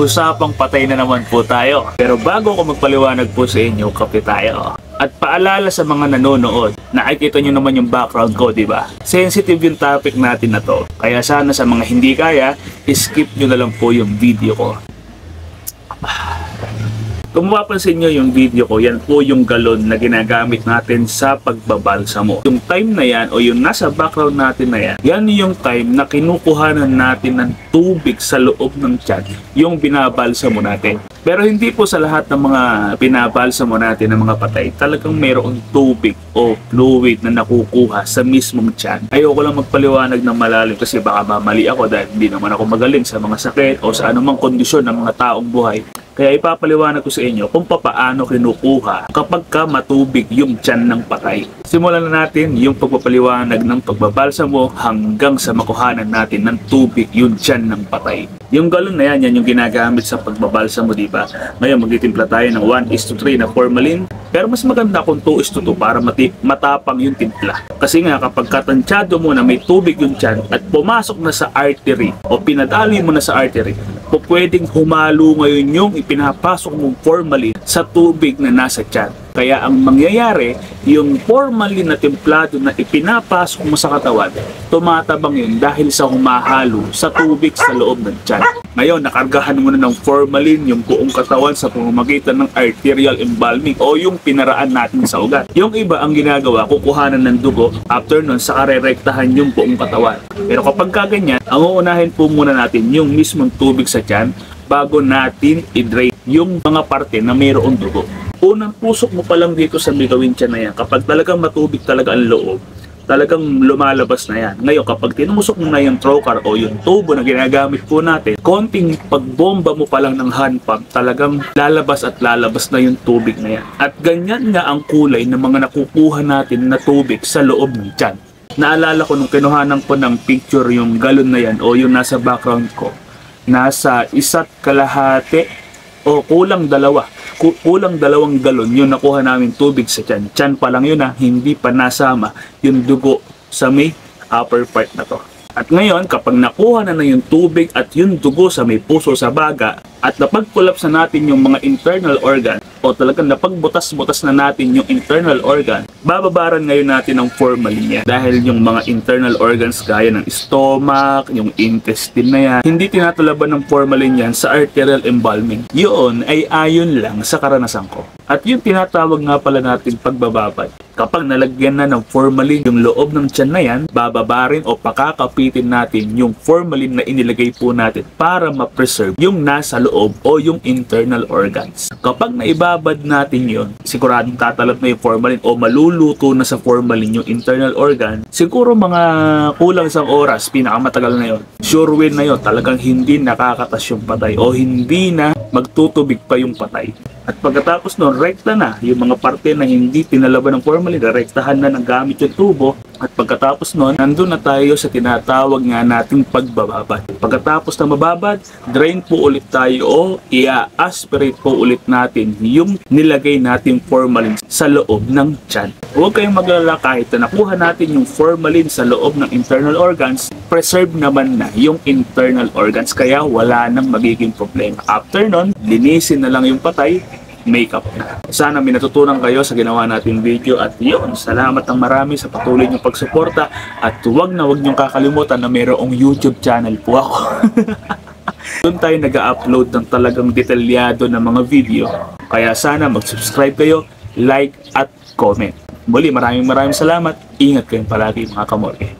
usapang patay na naman po tayo. Pero bago ko magpaliwanag po sa inyo, kape tayo. At paalala sa mga nanonood, nakikita nyo naman yung background ko, di ba? Sensitive yung topic natin na to. Kaya sana sa mga hindi kaya, skip nyo na lang po yung video ko. Kung mapapansin nyo yung video ko, yan po yung galon na ginagamit natin sa pagbabalsamo. Yung time na yan o yung nasa background natin na yan, yan yung time na kinukuhanan natin ng tubig sa loob ng tiyan, yung binabalsamo natin. Pero hindi po sa lahat ng mga binabalsamo natin ng mga patay, talagang mayroong tubig o fluid na nakukuha sa mismong tiyan. Ayoko lang magpaliwanag ng malalim kasi baka mamali ako dahil hindi naman ako magaling sa mga sakit o sa anumang kondisyon ng mga taong buhay. Kaya ipapaliwanag ko sa inyo kung paano kinukuha kapag ka matubig yung tiyan ng patay. Simulan na natin yung pagpapaliwanag ng pagbabalsamo hanggang sa makuhanan natin ng tubig yung tiyan ng patay. Yung galon na yan yung ginagamit sa pagbabalsamo, di ba? Ngayon magtitimpla tayo ng 1:3 na formalin. Pero mas maganda kung 2:2 para matapang yung timpla. Kasi nga kapag katansyado mo na may tubig yung tiyan at pumasok na sa artery o pinadali mo na sa artery, pwedeng humalo ngayon yung ipinapasok mong formalin sa tubig na nasa tiyan. Kaya ang mangyayari, yung formalin na templado na ipinapasok mo sa katawan, tumatabang yun dahil sa humahalo sa tubig sa loob ng tiyan. Ngayon, nakargahan mo na ng formalin yung buong katawan sa pamamagitan ng arterial embalming o yung pinaraan natin sa ugat. Yung iba ang ginagawa, kukuhanan ng dugo, after nun, saka rerektahan yung buong katawan. Pero kapag kaganyan, ang uunahin po muna natin yung mismong tubig sa tiyan bago natin i-drain yung mga parte na mayroong dugo. Unang pusok mo pa lang dito sa bigawin tiyan na yan, kapag talagang matubig talaga ang loob, talagang lumalabas na yan. Ngayon, kapag tinusok mo na yung trocar o yung tubo na ginagamit po natin, konting pagbomba mo pa lang ng hand pump, talagang lalabas at lalabas na yung tubig na yan. At ganyan nga ang kulay ng mga nakukuha natin na tubig sa loob ng tiyan. Naalala ko nung kinuhanan ko ng picture yung galon na yan o yung nasa background ko, nasa 1.5 o kulang 2 galon yung nakuha namin tubig sa tiyan. Tiyan pa lang yun hindi pa nasama yung dugo sa may upper part na to. At ngayon, kapag nakuha na yung tubig at yung dugo sa may puso sa baga at napag-collapse na natin yung mga internal organ o talagang napagbutas-butas na natin yung internal organ, bababaran ngayon natin ng formalin yan. Dahil yung mga internal organs gaya ng stomach, yung intestine na yan, hindi tinatalaban ng formalin yan sa arterial embalming. Yun ay ayon lang sa karanasan ko. At yung tinatawag nga pala natin pagbababad. Kapag nalagyan na ng formalin yung loob ng tiyan na yan, bababarin o pakakapitin natin yung formalin na inilagay po natin para ma-preserve yung nasa loob o yung internal organs. Kapag naibabad natin yun, siguradong tatalab na yung formalin o maluluto na sa formalin yung internal organ, siguro mga kulang 1 oras, pinakamatagal na yun. Sure win na yun, talagang hindi nakakatas yung patay o hindi na magtutubig pa yung patay. At pagkatapos nun, rekta na yung mga parte na hindi tinalaban ng formalin, rektahan na ng gamit yung tubo. At pagkatapos nun, nandun na tayo sa tinatawag nga nating pagbababad. Pagkatapos na mababad, drain po ulit tayo o i-aspirate po ulit natin yung nilagay nating formalin sa loob ng tiyan. Huwag kayong maglala kahit na nakuha natin yung formalin sa loob ng internal organs, preserve naman na yung internal organs kaya wala nang magiging problema. After nun, linisin na lang yung patay, makeup na. Sana may natutunan kayo sa ginawa nating video at yun, salamat ng marami sa patuloy niyong pagsuporta at huwag niyong kakalimutan na mayroong YouTube channel po ako. Doon tayo nag-upload ng talagang detalyado na mga video. Kaya sana mag-subscribe kayo, like at comment. Muli, maraming salamat. Ingat kayong palagi mga kamorke.